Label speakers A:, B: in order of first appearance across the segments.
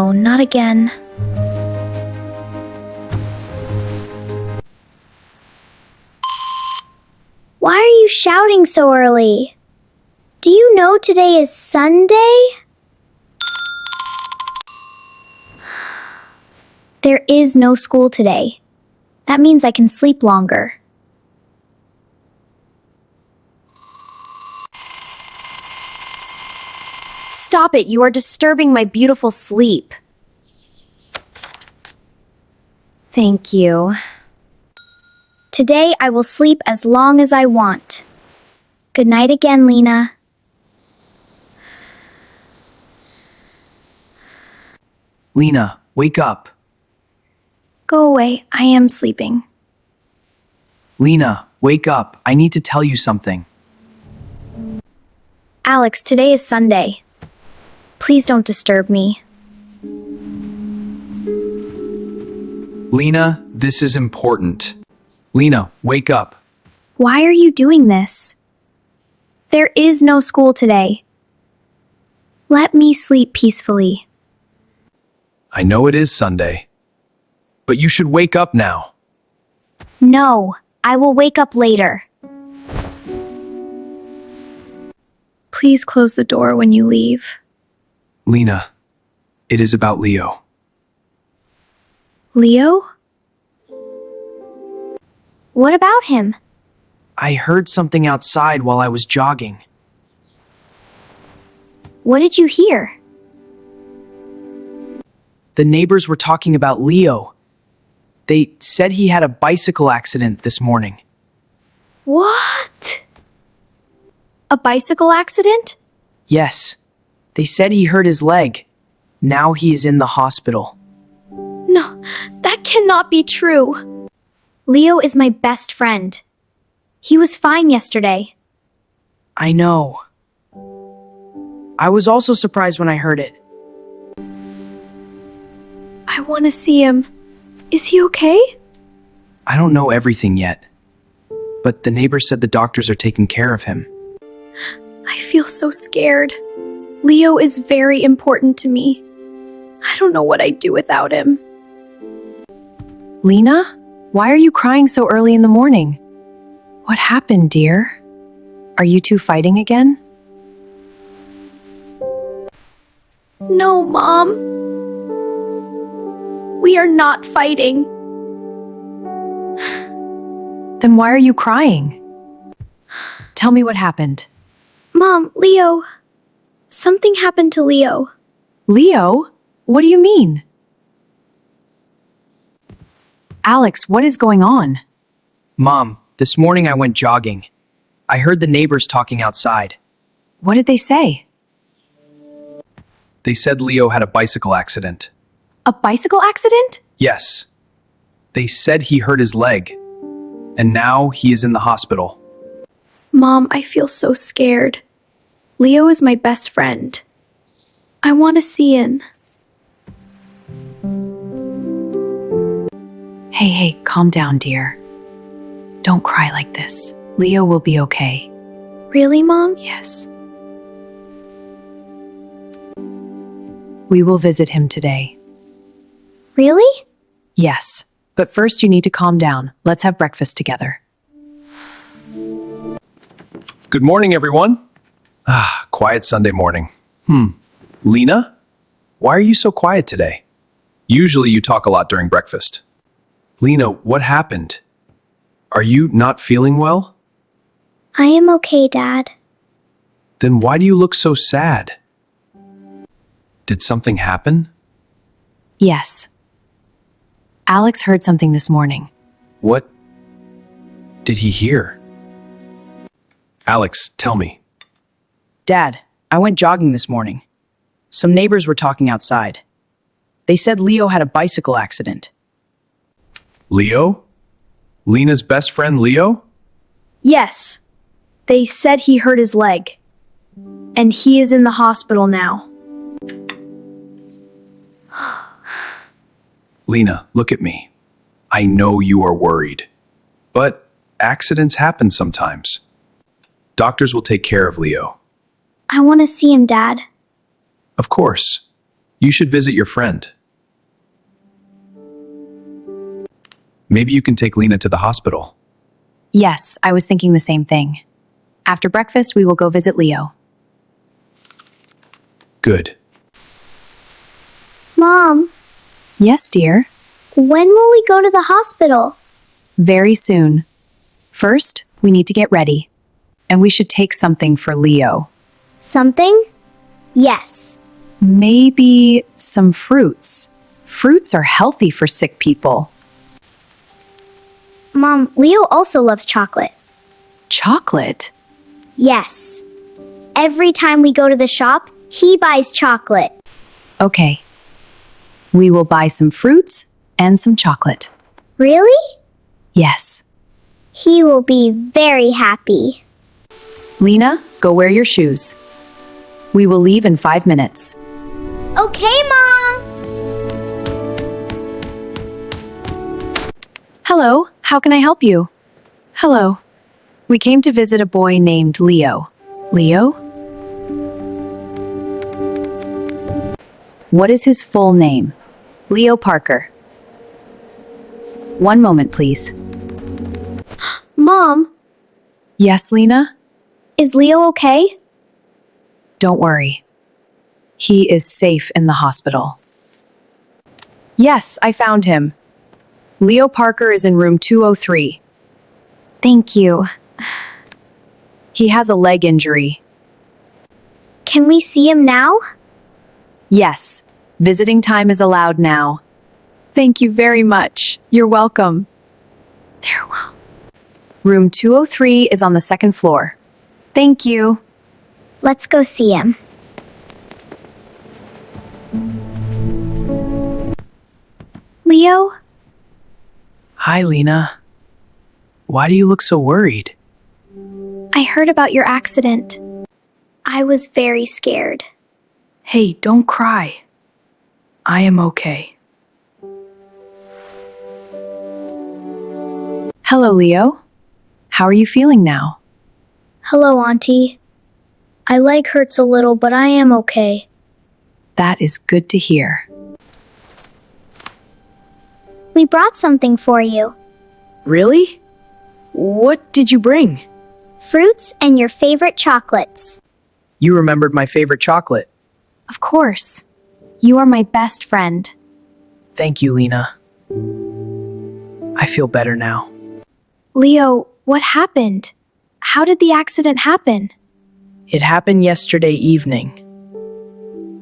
A: no, not again.
B: Why are you shouting so early? Do you know today is Sunday? There is no school today. That means I can sleep longer.
A: Stop it, you are disturbing my beautiful sleep. Thank you.
B: Today I will sleep as long as I want. Good night again, Lina.
C: Lina, wake up.
A: Go away, I am sleeping.
C: Lina, wake up. I need to tell you something.
A: Alex, today is Sunday. Please don't disturb me.
C: Lina, this is important. Lina, wake up.
A: Why are you doing this? There is no school today. Let me sleep peacefully.
C: I know it is Sunday, but you should wake up now.
A: No, I will wake up later. Please close the door when you leave.
C: Lina, it is about Leo.
A: Leo?
B: What about him?
C: I heard something outside while I was jogging.
B: What did you hear?
C: The neighbors were talking about Leo. They said he had a bicycle accident this morning.
A: What? A bicycle accident?
C: Yes, they said he hurt his leg. Now he is in the hospital.
A: No, that cannot be true.
B: Leo is my best friend. He was fine yesterday.
C: I know. I was also surprised when I heard it.
A: I want to see him. Is he okay?
C: I don't know everything yet, but the neighbors said the doctors are taking care of him.
A: I feel so scared. Leo is very important to me. I don't know what I'd do without him. Lina, why are you crying so early in the morning? What happened, dear? Are you two fighting again? No, Mom. We are not fighting. Then why are you crying? Tell me what happened.
B: Mom, Leo. Something happened to Leo.
A: Leo? What do you mean? Alex, what is going on?
C: Mom, this morning I went jogging. I heard the neighbors talking outside.
A: What did they say?
C: They said Leo had a bicycle accident.
A: A bicycle accident?
C: Yes. They said he hurt his leg, and now he is in the hospital.
A: Mom, I feel so scared. Leo is my best friend. I want to see him. Hey, calm down, dear. Don't cry like this. Leo will be okay.
B: Really, Mom?
A: Yes. We will visit him today.
B: Really?
A: Yes, but first you need to calm down. Let's have breakfast together.
C: Good morning, everyone. Quiet Sunday morning. Lina? Why are you so quiet today? Usually you talk a lot during breakfast. Lina, what happened? Are you not feeling well?
B: I am okay, Dad.
C: Then why do you look so sad? Did something happen?
A: Yes. Alex heard something this morning.
C: What did he hear? Alex, tell me. Dad, I went jogging this morning. Some neighbors were talking outside. They said Leo had a bicycle accident. Leo? Lina's best friend Leo?
A: Yes. They said he hurt his leg. And he is in the hospital now.
C: Lina, look at me. I know you are worried. But accidents happen sometimes. Doctors will take care of Leo.
B: I want to see him, Dad.
C: Of course. You should visit your friend. Maybe you can take Lina to the hospital.
A: Yes, I was thinking the same thing. After breakfast, we will go visit Leo.
C: Good.
B: Mom,
A: Yes, dear.
B: when will we go to the hospital?
A: Very soon. First, we need to get ready. And we should take something for Leo.
B: Something? Yes.
A: Maybe some fruits. Fruits are healthy for sick people.
B: Mom, Leo also loves chocolate.
A: Chocolate?
B: Yes. Every time we go to the shop, he buys chocolate.
A: Okay. We will buy some fruits and some chocolate.
B: Really?
A: Yes.
B: He will be very happy.
A: Lina, go wear your shoes. We will leave in 5 minutes.
B: Okay, Mom.
A: Hello, how can I help you? Hello. We came to visit a boy named Leo. Leo? What is his full name? Leo Parker. One moment, please.
B: Mom,
A: Yes, Lina?
B: is Leo okay?
A: Don't worry. He is safe in the hospital. Yes, I found him. Leo Parker is in room 203. Thank you. He has a leg injury.
B: Can we see him now?
A: Yes, visiting time is allowed now. Thank you very much. You're welcome. They're well. Room 203 is on the second floor. Thank you.
B: Let's go see him.
A: Leo?
C: Hi, Lina. Why do you look so worried?
B: I heard about your accident. I was very scared.
D: Hey, don't cry. I am okay.
A: Hello, Leo. How are you feeling now?
B: Hello, Auntie. My leg hurts a little, but I am okay.
A: That is good to hear.
B: We brought something for you.
D: Really? What did you bring?
B: Fruits and your favorite chocolates.
D: You remembered my favorite chocolate.
A: Of course. You are my best friend.
D: Thank you, Lina. I feel better now.
A: Leo, what happened? How did the accident happen?
D: It happened yesterday evening.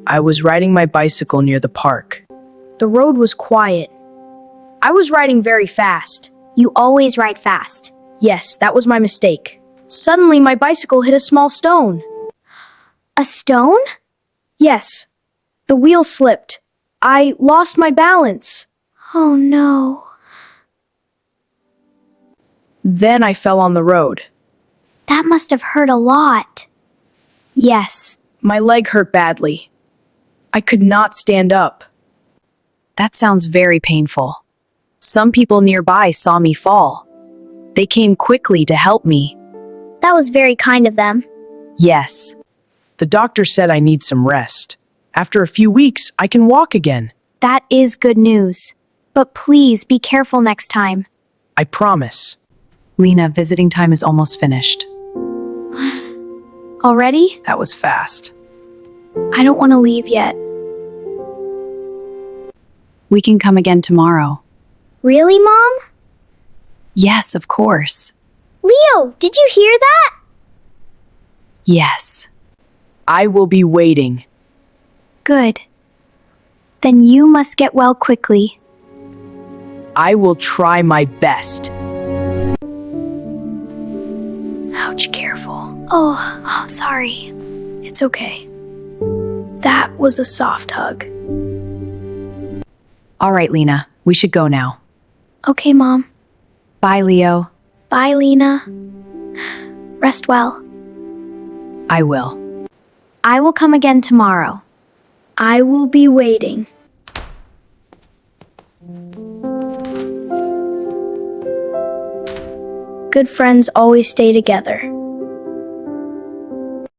D: I was riding my bicycle near the park. The road was quiet. I was riding very fast.
B: You always ride fast.
D: Yes, that was my mistake. Suddenly, my bicycle hit a small stone.
B: A stone?
D: Yes. The wheel slipped. I lost my balance.
B: Oh no.
D: Then I fell on the road.
B: That must have hurt a lot.
D: Yes, my leg hurt badly. I could not stand up.
A: That sounds very painful. Some people nearby saw me fall. They came quickly to help me.
B: That was very kind of them.
A: Yes.
D: The doctor said I need some rest. After a few weeks, I can walk again.
B: That is good news. But please be careful next time.
D: I promise.
A: Lina, visiting time is almost finished.
B: Already?
D: That was fast.
B: I don't want to leave yet.
A: We can come again tomorrow.
B: Really, Mom?
A: Yes, of course.
B: Leo, did you hear that?
A: Yes.
D: I will be waiting.
B: Good. Then you must get well quickly.
D: I will try my best.
B: Ouch, careful. Oh, sorry. It's okay. That was a soft hug.
A: All right, Lina, we should go now.
B: Okay, Mom.
A: Bye, Leo.
B: Bye, Lina. Rest well.
A: I will.
B: I will come again tomorrow. I will be waiting. Good friends always stay together.